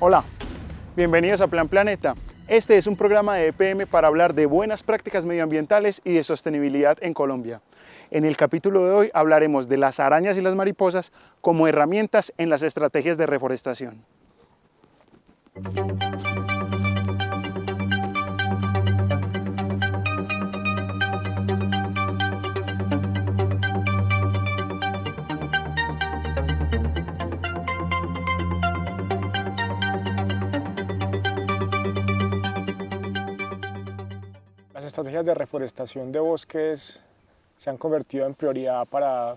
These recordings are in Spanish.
Hola, bienvenidos a Plan Planeta. Este es un programa de EPM para hablar de buenas prácticas medioambientales y de sostenibilidad en Colombia. En el capítulo de hoy hablaremos de las arañas y las mariposas como herramientas en las estrategias de reforestación. Las estrategias de reforestación de bosques se han convertido en prioridad para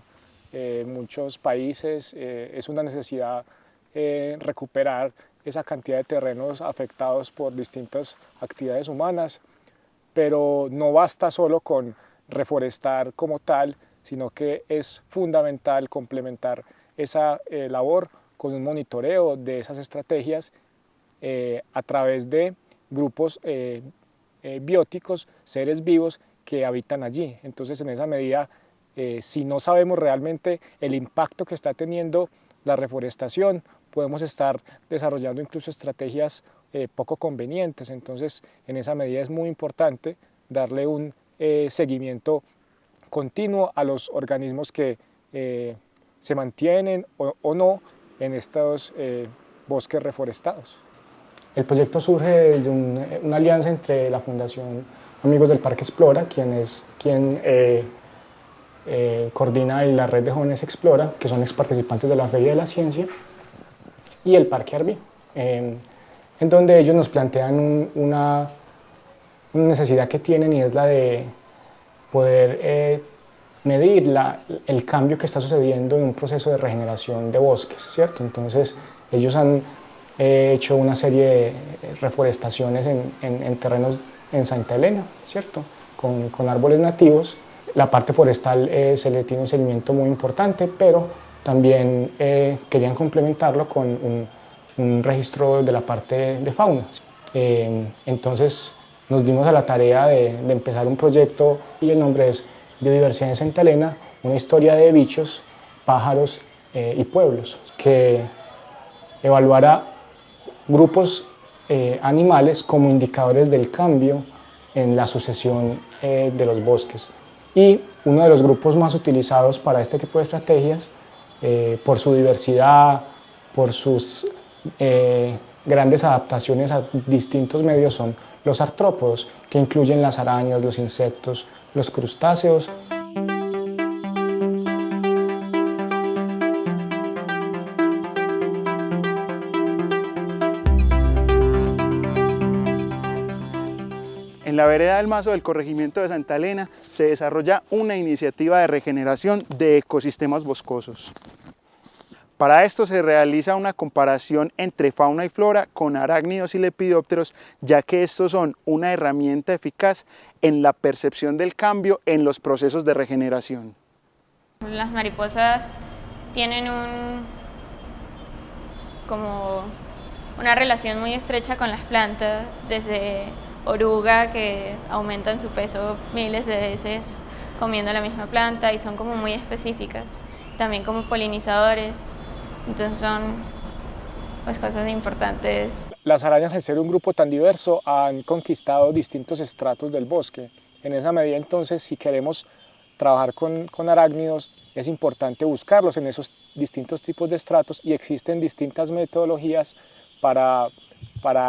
muchos países. Es una necesidad recuperar esa cantidad de terrenos afectados por distintas actividades humanas, pero no basta solo con reforestar como tal, sino que es fundamental complementar esa labor con un monitoreo de esas estrategias a través de grupos bióticos, seres vivos que habitan allí. Entonces, en esa medida, si no sabemos realmente el impacto que está teniendo la reforestación, podemos estar desarrollando incluso estrategias poco convenientes. Entonces, en esa medida es muy importante darle un seguimiento continuo a los organismos que se mantienen o no en estos bosques reforestados. El proyecto surge desde una alianza entre la Fundación Amigos del Parque Explora, quien coordina la red de jóvenes Explora, que son ex-participantes de la Feria de la Ciencia, y el Parque Arví, en donde ellos nos plantean una necesidad que tienen, y es la de poder medir el cambio que está sucediendo en un proceso de regeneración de bosques, ¿cierto? Entonces ellos han hecho una serie de reforestaciones en terrenos en Santa Elena, ¿cierto? Con árboles nativos. La parte forestal se le tiene un seguimiento muy importante, pero también querían complementarlo con un registro de la parte de fauna. Entonces nos dimos a la tarea de empezar un proyecto, y el nombre es Biodiversidad en Santa Elena, una historia de bichos, pájaros y pueblos, que evaluará grupos animales como indicadores del cambio en la sucesión de los bosques. Y uno de los grupos más utilizados para este tipo de estrategias, por su diversidad, por sus grandes adaptaciones a distintos medios, son los artrópodos, que incluyen las arañas, los insectos, los crustáceos. En la vereda del Mazo del corregimiento de Santa Elena se desarrolla una iniciativa de regeneración de ecosistemas boscosos. Para esto se realiza una comparación entre fauna y flora con arácnidos y lepidópteros, ya que estos son una herramienta eficaz en la percepción del cambio en los procesos de regeneración. Las mariposas tienen como una relación muy estrecha con las plantas, desde oruga, que aumentan su peso miles de veces comiendo la misma planta y son como muy específicas, también como polinizadores, entonces son pues cosas importantes. Las arañas, al ser un grupo tan diverso, han conquistado distintos estratos del bosque. En esa medida, entonces, si queremos trabajar con arácnidos, es importante buscarlos en esos distintos tipos de estratos, y existen distintas metodologías para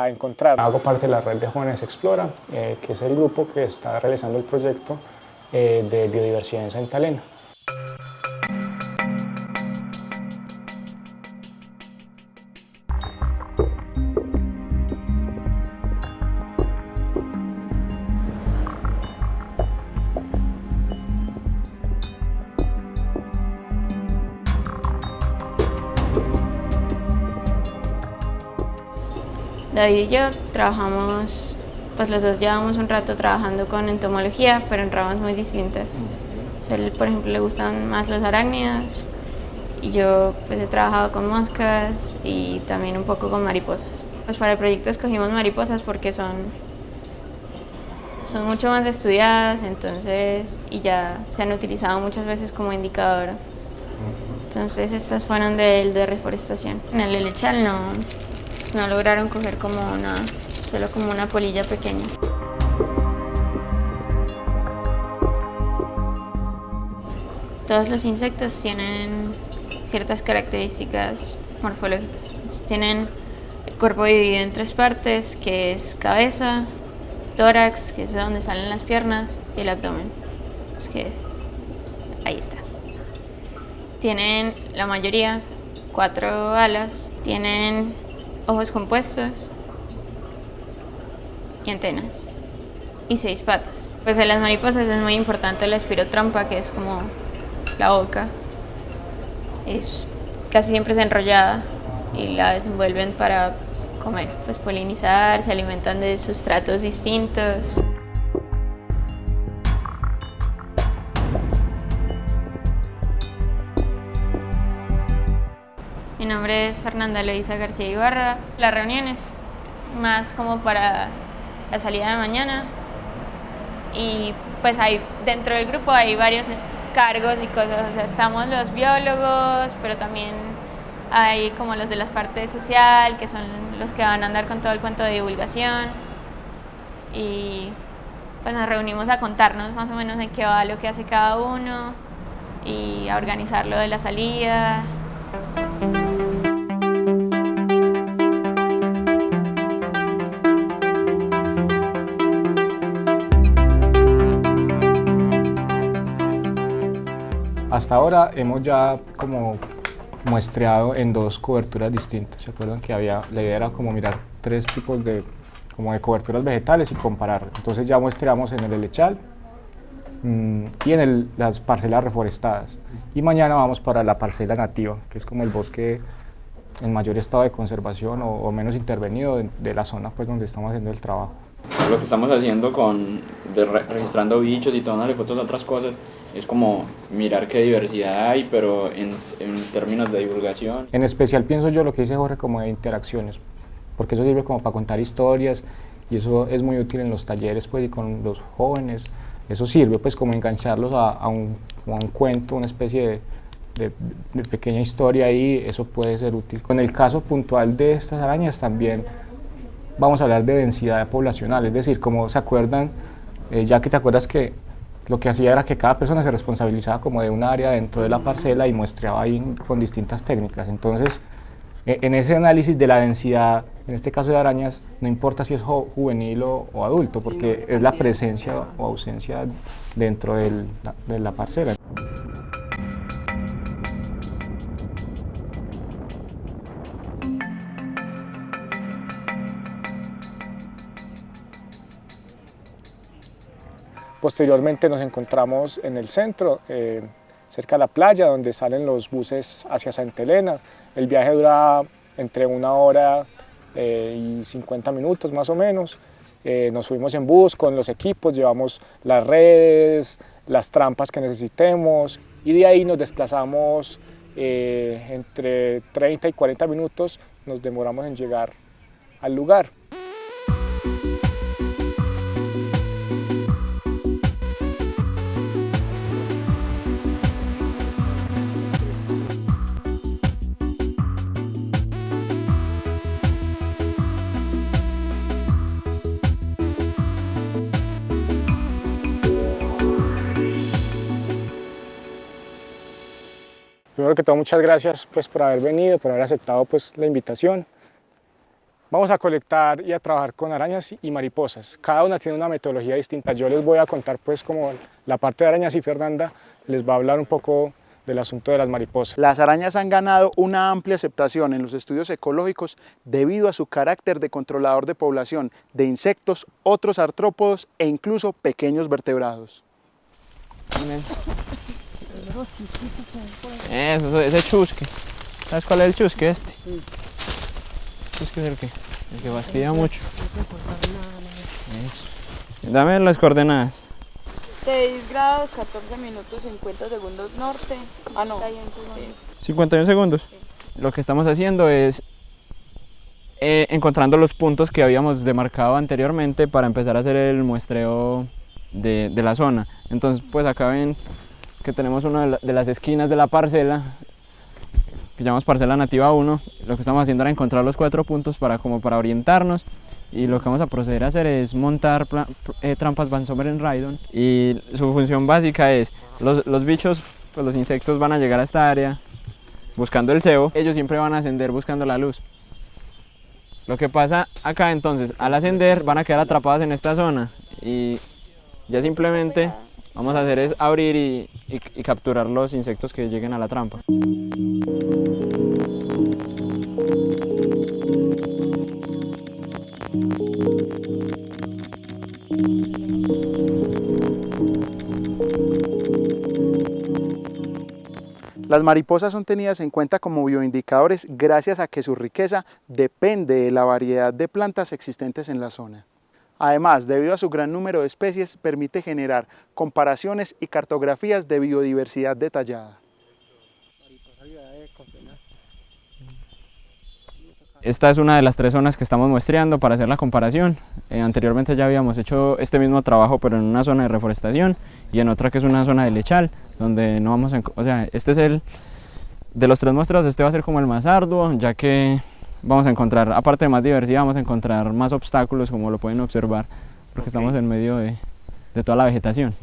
encontrar. Hago parte de la red de jóvenes Explora, que es el grupo que está realizando el proyecto de biodiversidad en Santa Elena. David y yo trabajamos, pues los dos llevamos un rato trabajando con entomología, pero en ramas muy distintas. O sea, él, por ejemplo, le gustan más los arácnidos, y yo pues he trabajado con moscas y también un poco con mariposas. Pues para el proyecto escogimos mariposas porque son mucho más estudiadas, entonces, y ya se han utilizado muchas veces como indicador. Entonces estas fueron de reforestación. En el helechal no, no lograron coger solo como una polilla pequeña. Todos los insectos tienen ciertas características morfológicas. Entonces, tienen el cuerpo dividido en 3 partes, que es cabeza, tórax, que es de donde salen las piernas, y el abdomen. Es que ahí está. Tienen, la mayoría, 4 alas, tienen ojos compuestos y antenas, y 6 patas. Pues en las mariposas es muy importante la espirotrompa, que es como la boca. Casi siempre es enrollada y la desenvuelven para comer, pues polinizar, se alimentan de sustratos distintos. Mi nombre es Fernanda Eloísa García Ibarra. La reunión es más como para la salida de mañana y pues dentro del grupo hay varios cargos y cosas, o sea, estamos los biólogos, pero también hay como los de la parte social, que son los que van a andar con todo el cuento de divulgación, y pues nos reunimos a contarnos más o menos en qué va lo que hace cada uno y a organizar lo de la salida. Hasta ahora hemos ya como muestreado en 2 coberturas distintas. ¿Se acuerdan que la idea era como mirar 3 tipos de coberturas vegetales y comparar? Entonces ya muestreamos en el helechal y en las parcelas reforestadas. Y mañana vamos para la parcela nativa, que es como el bosque en mayor estado de conservación o menos intervenido de la zona pues, donde estamos haciendo el trabajo. Lo que estamos haciendo registrando bichos y tomándole fotos a otras cosas es como mirar qué diversidad hay, pero en términos de divulgación. En especial pienso yo lo que dice Jorge como de interacciones, porque eso sirve como para contar historias y eso es muy útil en los talleres pues, y con los jóvenes. Eso sirve pues como engancharlos a un cuento, una especie de pequeña historia ahí, eso puede ser útil. Con el caso puntual de estas arañas también vamos a hablar de densidad poblacional, es decir, como se acuerdan, ya que te acuerdas que lo que hacía era que cada persona se responsabilizaba como de un área dentro de la parcela y muestreaba ahí con distintas técnicas. Entonces, en ese análisis de la densidad, en este caso de arañas, no importa si es juvenil o adulto, porque es la presencia o ausencia dentro de la parcela. Posteriormente nos encontramos en el centro, cerca de la playa, donde salen los buses hacia Santa Elena. El viaje dura entre 1 hora y 50 minutos más o menos. Nos subimos en bus con los equipos, llevamos las redes, las trampas que necesitemos y de ahí nos desplazamos entre 30 y 40 minutos, nos demoramos en llegar al lugar. Primero que todo, muchas gracias pues, por haber venido, por haber aceptado pues, la invitación. Vamos a colectar y a trabajar con arañas y mariposas. Cada una tiene una metodología distinta. Yo les voy a contar pues, como la parte de arañas y Fernanda les va a hablar un poco del asunto de las mariposas. Las arañas han ganado una amplia aceptación en los estudios ecológicos debido a su carácter de controlador de población de insectos, otros artrópodos e incluso pequeños vertebrados. Eso, ese chusque. ¿Sabes cuál es el chusque este? Sí. Chusque es el que fastidia mucho. Eso. Dame las coordenadas. 6 grados, 14 minutos, 50 segundos norte. Ah, no. 51 segundos. Sí. Lo que estamos haciendo es encontrando los puntos que habíamos demarcado anteriormente para empezar a hacer el muestreo de la zona. Entonces, pues acá ven que tenemos una de las esquinas de la parcela que llamamos parcela nativa 1. Lo que estamos haciendo era encontrar los 4 puntos como para orientarnos, y lo que vamos a proceder a hacer es montar trampas Van Someren-Raidon, y su función básica es los bichos, pues los insectos van a llegar a esta área buscando el cebo, ellos siempre van a ascender buscando la luz. Lo que pasa acá entonces, al ascender van a quedar atrapados en esta zona, y ya simplemente vamos a hacer es abrir y capturar los insectos que lleguen a la trampa. Las mariposas son tenidas en cuenta como bioindicadores gracias a que su riqueza depende de la variedad de plantas existentes en la zona. Además, debido a su gran número de especies, permite generar comparaciones y cartografías de biodiversidad detallada. Esta es una de las 3 zonas que estamos muestreando para hacer la comparación. Anteriormente ya habíamos hecho este mismo trabajo, pero en una zona de reforestación y en otra que es una zona de lechal, donde no vamos a... O sea, este es de los 3 muestreos, este va a ser como el más arduo, ya que vamos a encontrar, aparte de más diversidad, vamos a encontrar más obstáculos, como lo pueden observar, porque estamos en medio de toda la vegetación.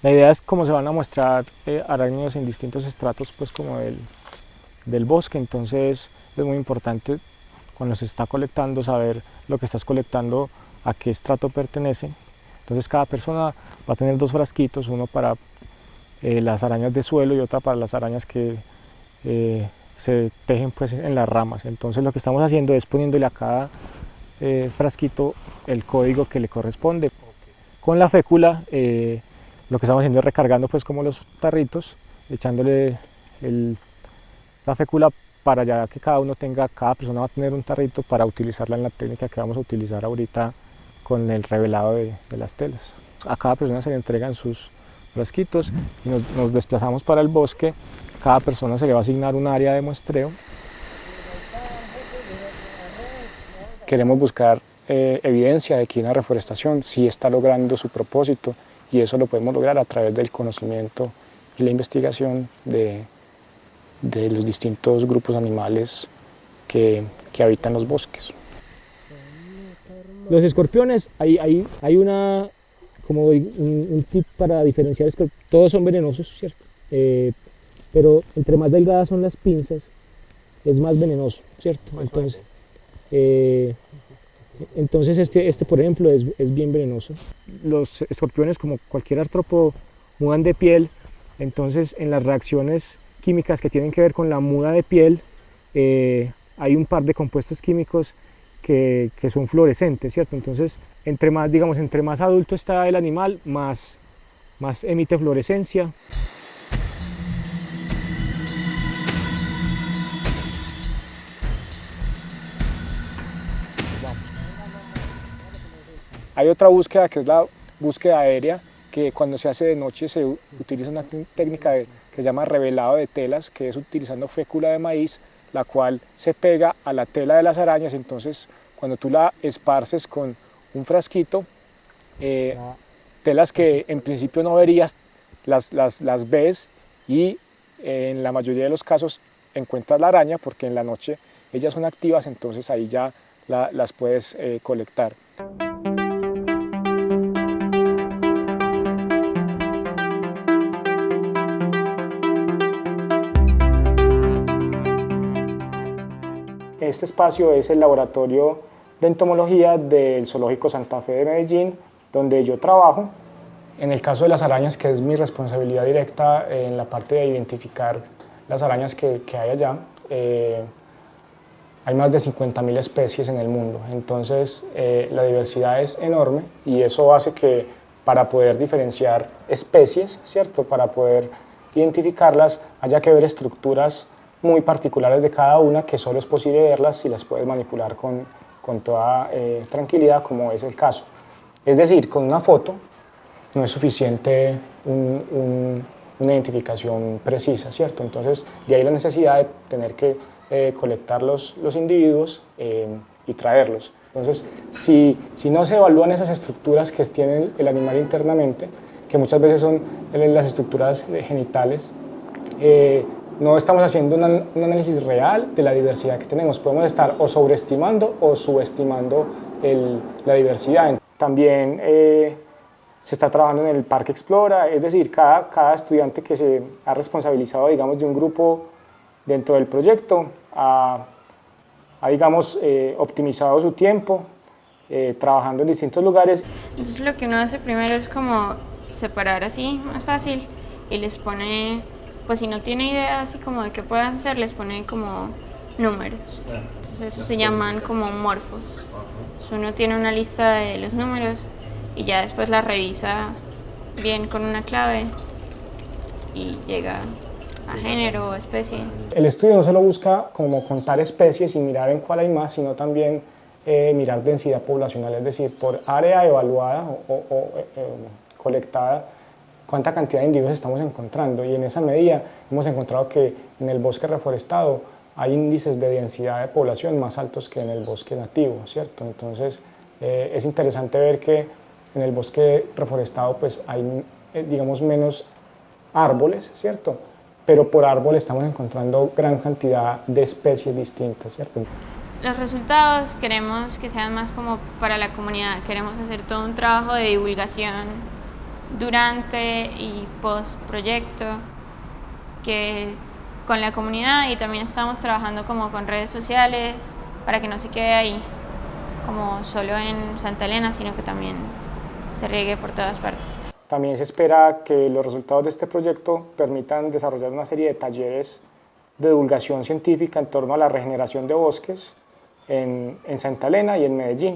La idea es cómo se van a mostrar arácnidos en distintos estratos, pues como del bosque. Entonces es muy importante cuando se está colectando saber lo que estás colectando, a qué estrato pertenece. Entonces cada persona va a tener 2 frasquitos, uno para las arañas de suelo y otra para las arañas que se tejen pues en las ramas. Entonces lo que estamos haciendo es poniéndole a cada frasquito el código que le corresponde. Con la fécula lo que estamos haciendo es recargando pues como los tarritos, echándole la fécula para ya que cada persona va a tener un tarrito para utilizarla en la técnica que vamos a utilizar ahorita con el revelado de las telas. A cada persona se le entregan sus frasquitos y nos desplazamos para el bosque. Cada persona se le va a asignar un área de muestreo. Queremos buscar evidencia de que una reforestación sí está logrando su propósito, y eso lo podemos lograr a través del conocimiento y la investigación de los distintos grupos animales que habitan los bosques. Los escorpiones, hay como un tip para diferenciar, todos son venenosos, ¿cierto? Pero entre más delgadas son las pinzas, es más venenoso, ¿cierto? Entonces este por ejemplo es bien venenoso. Los escorpiones, como cualquier artrópodo, mudan de piel. Entonces en las reacciones químicas que tienen que ver con la muda de piel hay un par de compuestos químicos que son fluorescentes, ¿cierto? Entonces entre más adulto está el animal, más emite fluorescencia. Hay otra búsqueda que es la búsqueda aérea, que cuando se hace de noche se utiliza una técnica que se llama revelado de telas, que es utilizando fécula de maíz, la cual se pega a la tela de las arañas. Entonces cuando tú la esparces con un frasquito, telas que en principio no verías, las ves, y en la mayoría de los casos encuentras la araña, porque en la noche ellas son activas, entonces ahí ya las puedes colectar. Este espacio es el laboratorio de entomología del Zoológico Santa Fe de Medellín, donde yo trabajo. En el caso de las arañas, que es mi responsabilidad directa en la parte de identificar las arañas que hay allá, hay más de 50.000 especies en el mundo. Entonces la diversidad es enorme, y eso hace que para poder diferenciar especies, ¿cierto? Para poder identificarlas, haya que ver estructuras muy particulares de cada una que solo es posible verlas si las puedes manipular con toda tranquilidad, como es el caso. Es decir, con una foto no es suficiente una identificación precisa, ¿cierto? Entonces, de ahí la necesidad de tener que colectar los individuos y traerlos. Entonces, si no se evalúan esas estructuras que tiene el animal internamente, que muchas veces son las estructuras genitales, no estamos haciendo un análisis real de la diversidad que tenemos. Podemos estar o sobreestimando o subestimando la diversidad. También se está trabajando en el Parque Explora, es decir, cada estudiante que se ha responsabilizado, digamos, de un grupo dentro del proyecto ha digamos, optimizado su tiempo, trabajando en distintos lugares. Entonces lo que uno hace primero es como separar así, más fácil, y les pone, pues si no tiene idea así como de qué pueden hacer, les pone como números. Entonces esos se llaman como morfos. Entonces uno tiene una lista de los números y ya después la revisa bien con una clave y llega a género o especie. El estudio no solo busca como contar especies y mirar en cuál hay más, sino también mirar densidad poblacional, es decir, por área evaluada o colectada, cuánta cantidad de individuos estamos encontrando, y en esa medida hemos encontrado que en el bosque reforestado hay índices de densidad de población más altos que en el bosque nativo, ¿cierto? Entonces es interesante ver que en el bosque reforestado pues hay digamos menos árboles, ¿cierto? Pero por árbol estamos encontrando gran cantidad de especies distintas, ¿cierto? Los resultados queremos que sean más como para la comunidad, queremos hacer todo un trabajo de divulgación durante y post proyecto que con la comunidad, y también estamos trabajando como con redes sociales para que no se quede ahí como solo en Santa Elena, sino que también se riegue por todas partes. También se espera que los resultados de este proyecto permitan desarrollar una serie de talleres de divulgación científica en torno a la regeneración de bosques en Santa Elena y en Medellín.